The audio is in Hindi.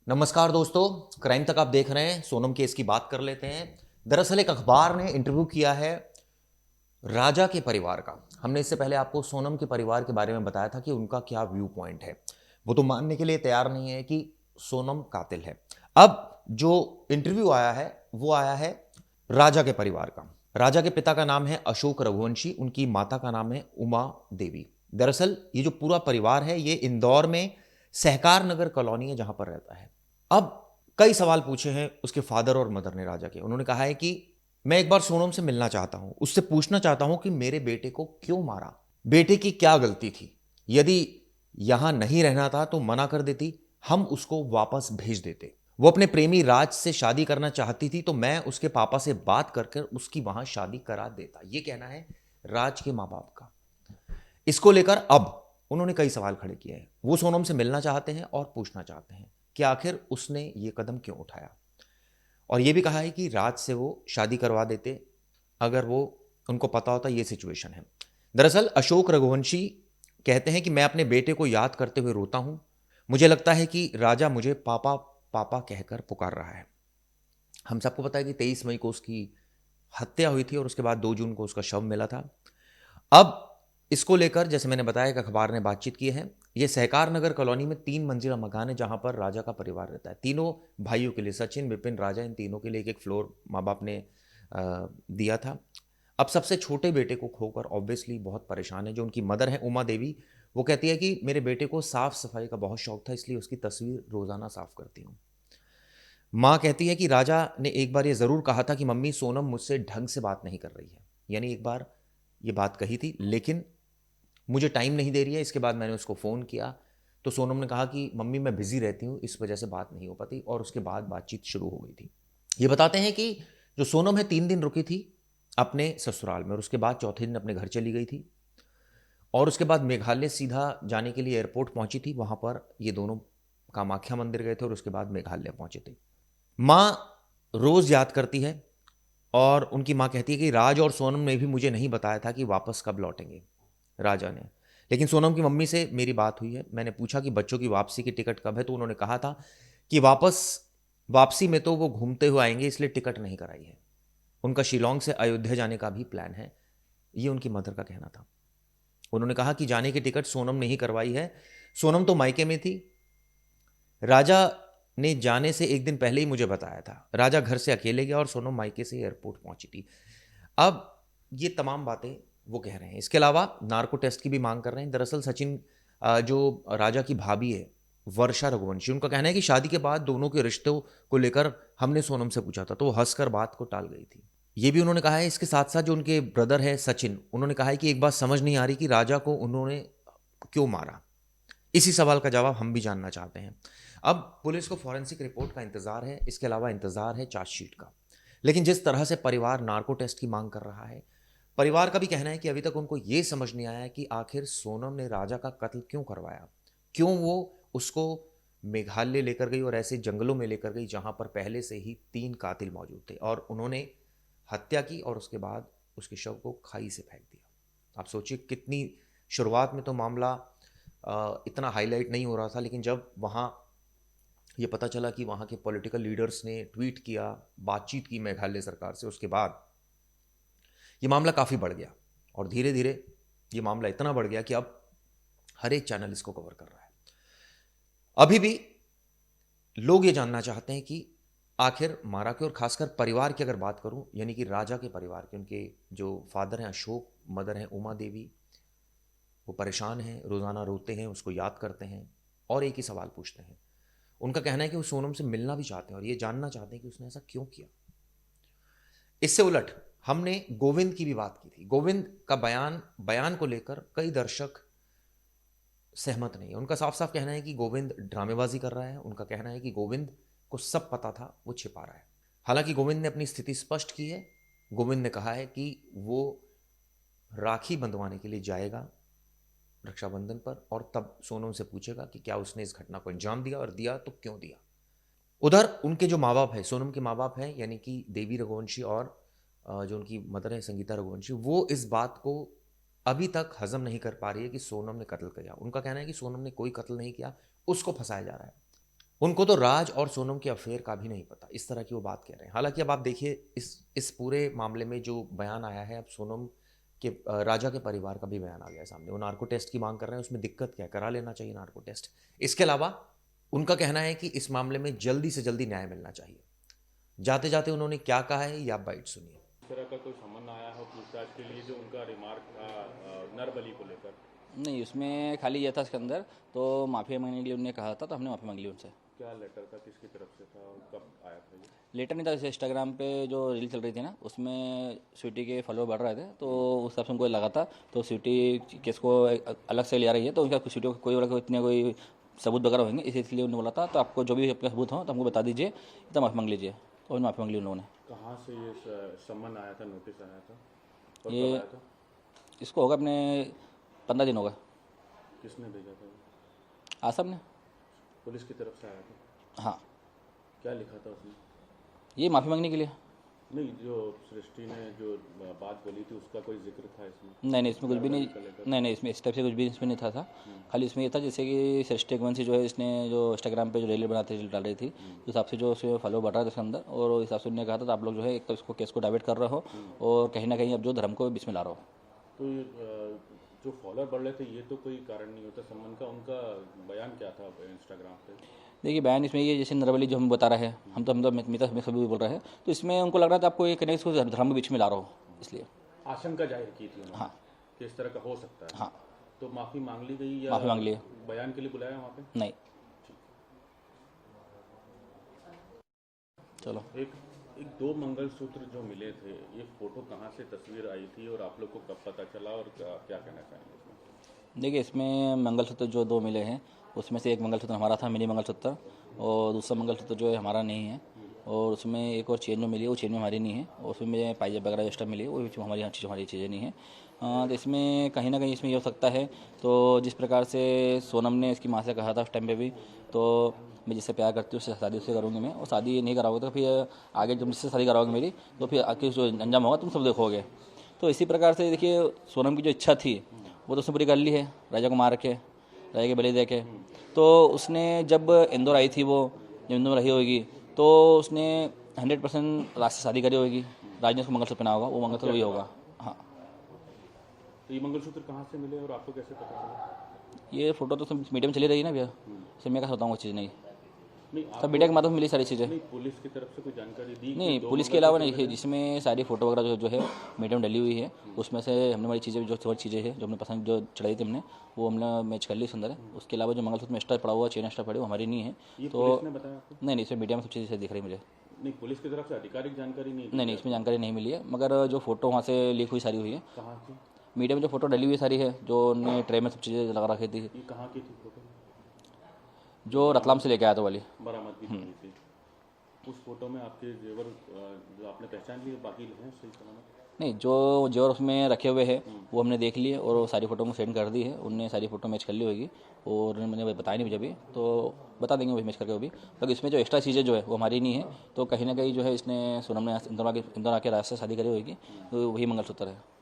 नमस्कार दोस्तों, क्राइम तक आप देख रहे हैं। सोनम केस की बात कर लेते हैं। दरअसल एक अखबार ने इंटरव्यू किया है राजा के परिवार का। हमने इससे पहले आपको सोनम के परिवार के बारे में बताया था कि उनका क्या व्यू पॉइंट है। वो तो मानने के लिए तैयार नहीं है कि सोनम कातिल है। अब जो इंटरव्यू आया है वो आया है राजा के परिवार का। राजा के पिता का नाम है अशोक रघुवंशी, उनकी माता का नाम है उमा देवी। दरअसल ये जो पूरा परिवार है ये इंदौर में सहकार नगर कॉलोनी है जहां पर रहता है। अब कई सवाल पूछे हैं उसके फादर और मदर ने राजा के। उन्होंने कहा है कि मैं एक बार सोनम से मिलना चाहता हूं, उससे पूछना चाहता हूं कि मेरे बेटे को क्यों मारा, बेटे की क्या गलती थी। यदि यहां नहीं रहना था तो मना कर देती, हम उसको वापस भेज देते। वो अपने प्रेमी राज से शादी करना चाहती थी तो मैं उसके पापा से बात कर कर उसकी वहां शादी करा देता। ये कहना है राज के मां बाप का। इसको लेकर अब उन्होंने कई सवाल खड़े किए हैं। वो सोनम से मिलना चाहते हैं और पूछना चाहते हैं कि आखिर उसने ये कदम क्यों उठाया। और ये भी कहा है कि राज से वो शादी करवा देते अगर वो उनको पता होता ये सिचुएशन है। दरअसल अशोक रघुवंशी कहते हैं कि मैं अपने बेटे को याद करते हुए रोता हूं। मुझे लगता है कि राजा मुझे पापा पापा कहकर पुकार रहा है। हम सबको पता है कि 23 मई को उसकी हत्या हुई थी और उसके बाद 2 जून को उसका शव मिला था। अब इसको लेकर जैसे मैंने बताया कि अखबार ने बातचीत की है। ये सहकार नगर कॉलोनी में 3 मंजिला मकान है जहां पर राजा का परिवार रहता है। तीनों भाइयों के लिए, सचिन, विपिन, राजा, इन तीनों के लिए एक एक फ्लोर माँ बाप ने दिया था। अब सबसे छोटे बेटे को खोकर ऑब्वियसली बहुत परेशान है। जो उनकी मदर है उमा देवी, वो कहती है कि मेरे बेटे को साफ सफाई का बहुत शौक था, इसलिए उसकी तस्वीर रोजाना साफ करती हूँ। माँ कहती है कि राजा ने एक बार ये ज़रूर कहा था कि मम्मी सोनम मुझसे ढंग से बात नहीं कर रही है। यानी एक बार ये बात कही थी, लेकिन मुझे टाइम नहीं दे रही है। इसके बाद मैंने उसको फ़ोन किया तो सोनम ने कहा कि मम्मी मैं बिज़ी रहती हूँ, इस वजह से बात नहीं हो पाती, और उसके बाद बातचीत शुरू हो गई थी। ये बताते हैं कि जो सोनम है 3 दिन रुकी थी अपने ससुराल में और उसके बाद चौथे दिन अपने घर चली गई थी। और उसके बाद मेघालय सीधा जाने के लिए एयरपोर्ट पहुंची थी। वहां पर ये दोनों कामाख्या मंदिर गए थे और उसके बाद मेघालय पहुंचे थे। माँ रोज याद करती है और उनकी माँ कहती है कि राज और सोनम ने भी मुझे नहीं बताया था कि वापस कब लौटेंगे, राजा ने। लेकिन सोनम की मम्मी से मेरी बात हुई है। मैंने पूछा कि बच्चों की वापसी की टिकट कब है, तो उन्होंने कहा था कि वापसी में तो वो घूमते हुए आएंगे, इसलिए टिकट नहीं कराई है। उनका शिलोंग से अयोध्या जाने का भी प्लान है। ये उनकी मदर का कहना था। उन्होंने कहा कि जाने की टिकट सोनम ने ही करवाई है। सोनम तो मायके में थी। राजा ने जाने से एक दिन पहले ही मुझे बताया था। राजा घर से अकेले गया और सोनम मायके से एयरपोर्ट पहुंची थी। अब ये तमाम बातें वो कह रहे हैं। इसके अलावा नार्को टेस्ट की भी मांग कर रहे हैं। दरअसल सचिन, जो राजा की भाभी है वर्षा रघुवंशी, उनका कहना है कि शादी के बाद दोनों के रिश्तों को लेकर हमने सोनम से पूछा था तो वो हंसकर बात को टाल गई थी। ये भी उन्होंने कहा है। इसके साथ साथ जो उनके ब्रदर है सचिन, उन्होंने कहा है कि एक बात समझ नहीं आ रही कि राजा को उन्होंने क्यों मारा। इसी सवाल का जवाब हम भी जानना चाहते हैं। अब पुलिस को फॉरेंसिक रिपोर्ट का इंतजार है, इसके अलावा इंतजार है चार्जशीट का। लेकिन जिस तरह से परिवार नार्को टेस्ट की मांग कर रहा है, परिवार का भी कहना है कि अभी तक उनको यह समझ नहीं आया कि आखिर सोनम ने राजा का कत्ल क्यों करवाया। क्यों वो उसको मेघालय लेकर गई और ऐसे जंगलों में लेकर गई जहां पर पहले से ही 3 कातिल मौजूद थे और उन्होंने हत्या की और उसके बाद उसके शव को खाई से फेंक दिया। आप सोचिए कितनी, शुरुआत में तो मामला इतना हाईलाइट नहीं हो रहा था, लेकिन जब वहाँ ये पता चला कि वहाँ के पॉलिटिकल लीडर्स ने ट्वीट किया, बातचीत की मेघालय सरकार से, उसके बाद ये मामला काफ़ी बढ़ गया। और धीरे धीरे ये मामला इतना बढ़ गया कि अब हर एक चैनल इसको कवर कर रहा है। अभी भी लोग ये जानना चाहते हैं कि आखिर मारा क्यों। और खासकर परिवार की अगर बात करूं, यानी कि राजा के परिवार के, उनके जो फादर हैं अशोक, मदर हैं उमा देवी, वो परेशान हैं, रोज़ाना रोते हैं, उसको याद करते हैं और एक ही सवाल पूछते हैं। उनका कहना है कि वो सोनम से मिलना भी चाहते हैं और ये जानना चाहते हैं कि उसने ऐसा क्यों किया। इससे उलट हमने गोविंद की भी बात की थी। गोविंद का बयान बयान को लेकर कई दर्शक सहमत नहीं है। उनका साफ साफ कहना है कि गोविंद ड्रामेबाजी कर रहा है। उनका कहना है कि गोविंद को सब पता था, वो छिपा रहा है। हालांकि गोविंद ने अपनी स्थिति स्पष्ट की है। गोविंद ने कहा है कि वो राखी बंधवाने के लिए जाएगा रक्षाबंधन पर और तब सोनम से पूछेगा कि क्या उसने इस घटना को अंजाम दिया, और दिया तो क्यों दिया। उधर उनके जो माँ बाप है, सोनम के माँ बाप हैं, यानी कि देवी रघुवंशी और जो उनकी मदर है संगीता रघुवंशी, वो इस बात को अभी तक हजम नहीं कर पा रही है कि सोनम ने कत्ल किया। उनका कहना है कि सोनम ने कोई कत्ल नहीं किया, उसको फंसाया जा रहा है। उनको तो राज और सोनम के अफेयर का भी नहीं पता, इस तरह की वो बात कह रहे हैं। हालांकि अब आप देखिए इस पूरे मामले में जो बयान आया है, अब सोनम के राजा के परिवार का भी बयान आ गया है सामने। वो नार्को टेस्ट की मांग कर रहे हैं, उसमें दिक्कत क्या है, करा लेना चाहिए नार्को टेस्ट। इसके अलावा उनका कहना है कि इस मामले में जल्दी से जल्दी न्याय मिलना चाहिए। जाते जाते उन्होंने क्या कहा है, ये आप बाइट सुनिए। इस तरह का कोई सामान आया हो पूछताछ के लिए, जो उनका रिमार्क था नरबली को लेकर? नहीं, उसमें खाली ये था इसके अंदर, तो माफ़ी मांगने के लिए उन्होंने कहा था, तो हमने माफ़ी मांग ली उनसे। क्या लेटर था, किसकी तरफ से था और कब आया था ये? लेटर नहीं था, जैसे इंस्टाग्राम पे जो रील चल रही थी ना, उसमें स्वीटी के फॉलोअर बढ़ रहे थे, तो उस हिसाब से हमको लगा था। तो स्वीटी केस को अलग से ले आ रही है, तो उनका स्वीटी को कोई वाला इतने कोई सबूत वगैरह होंगे, इसलिए उन्होंने बोला था तो आपको जो भी आपके सबूत हो तो हमको बता दीजिए, तो माफ़ी मांग लीजिए। तो उन्होंने माफ़ी मांग ली उन लोगों ने। कहाँ से ये सम्मन आया था, नोटिस आया था और कब ये आया था? इसको होगा अपने 15 दिन होगा। किसने भेजा था? आसम ने। पुलिस की तरफ से आया था? हाँ, क्या लिखा था उसने? ये माफ़ी मांगने के लिए। नहीं, जो सृष्टि ने जो बात बोली थी उसका कोई जिक्र था इसमें? नहीं, इसमें कुछ भी नहीं। नरबली को लेकर? नहीं, इसमें इस टाइप से कुछ भी इसमें नहीं था। खाली इसमें ये था जैसे कि सृष्टि एकवंशी जो है, इसने जो इंस्टाग्राम पे जो रील बनाते रील डाल रही थी, उस हिसाब से जो उसके फॉलो बढ़ रहा था उसके अंदर, और उस हिसाब से उन्होंने कहा था तो आप लोग जो है एक तो इसको केस को डाइवर्ट कर रहे हो, और कहीं ना कहीं अब जो धर्म को बीच में ला रहे हो। तो ये जो फॉलोअर बढ़ रहे थे, ये तो कोई कारण नहीं होता सम्मन का। उनका बयान क्या था इंस्टाग्राम पे? देखिए, बयान इसमें ये जैसे नरवली जो हम बता रहे हैं, हम तो मिता में सभी बोल रहे हैं, तो इसमें उनको लग रहा था आपको ये कहीं इसको धर्म के बीच में ला रहा हो, इसलिए। आशंका जाहिर की थी उन्होंने? हाँ। कि इस तरह का हो सकता है? हाँ, तो माफी मांग ली गई या माफ़ी मांग ली? बयान के लिए बुलाया वहाँ पे? नहीं। चलो। एक एक दो मंगलसूत्र जो मिले थे, ये फोटो कहाँ से तस्वीर आई थी और आप लोग को कब पता चला, और क्या कहना चाहेंगे इसमें? देखिए, इसमें मंगलसूत्र जो दो मिले हैं, उसमें से एक मंगलसूत्र हमारा था, मिनी मंगलसूत्र, और दूसरा मंगलसूत्र जो है हमारा नहीं है। और उसमें एक और चेन जो मिली है, वो चेन में हमारी नहीं है, और उसमें पाइजेब वगैरह एक्स्ट्रा मिली है, वो भी हमारी चीज़ें नहीं है। तो इसमें कहीं ना कहीं इसमें ये हो सकता है, तो जिस प्रकार से सोनम ने इसकी माँ से कहा था उस टाइम पे भी, तो मैं जिससे प्यार करती हूँ उससे शादी उससे करूँगी मैं, और शादी नहीं कराओगे तो फिर आगे जब मुझसे शादी कराओगे मेरी, तो फिर आगे जो अंजाम होगा तुम सब देखोगे। तो इसी प्रकार से देखिए, सोनम की जो इच्छा थी वो तो उसने पूरी कर ली है, राजा को मार के, राजा के बलि दे के। तो उसने जब इंदौर आई थी, वो जब इंदौर रही होगी, तो उसने 100% राज से शादी करी होगी। राज ने उसको मंगलसूत्र पहना होगा, वो मंगलसूत्र वही होगा। हाँ। तो ये मंगलसूत्र कहाँ से मिले और आपको कैसे पता चला? ये फोटो तो सब मीडिया में चली रही है ना भैया, इससे मैं क्या बताऊँ वो चीज़ नहीं। नहीं, सब मीडिया के माध्यम से मिली सारी चीज़ें। नहीं, पुलिस की तरफ से कोई जानकारी दी? नहीं, पुलिस के अलावा नहीं, जिसमें सारी फोटो वगैरह जो है मीडिया में डली हुई है, उसमें से हमने हमारी चीज़ें जो थोड़ी चीज़ें हैं जो हमने पसंद जो चढ़ाई थी हमने, वो हमने मैच कर ली उसके अंदर। उसके अलावा जो मंगलसूत्र में एक्स्ट्रा पड़ा हुआ, चेन एक्स्ट्रा पड़ी, वो हमारी नहीं है। ये तो पुलिस ने बताया आपको? नहीं, इसमें मीडिया में सब चीज़ें दिख रही मुझे। नहीं, पुलिस की तरफ से आधिकारिक जानकारी नहीं दी? नहीं, इसमें जानकारी नहीं मिली है, मगर जो फोटो वहाँ से लीक हुई सारी हुई है। कहाँ की? मीडिया में जो फोटो डली हुई सारी है, जो उन्होंने ट्रे में सब चीज़ें लगा रखी थी, ये कहाँ की थी फोटो? जो रतलाम से लेके आया था वाली। बरामदगी की हुई थी। उस फोटो में आपके जेवर जो आपने पहचान लिए, बाकी हैं सही सलामत? नहीं, जो जेवर उसमें रखे हुए हैं वो हमने देख लिए, और वो सारी फोटो को सेंड कर दी है। उनने सारी फोटो मैच कर ली होगी, और मैंने बताया नहीं मुझे अभी, तो बता देंगे वो मैच करके वो भी। पर इसमें जो एक्स्ट्रा चीज़ें जो है वो हमारी नहीं है, तो कहीं ना कहीं जो है इसने सोनम ने इंदौर आके राज से शादी करी होगी, तो वही मंगलसूत्र है।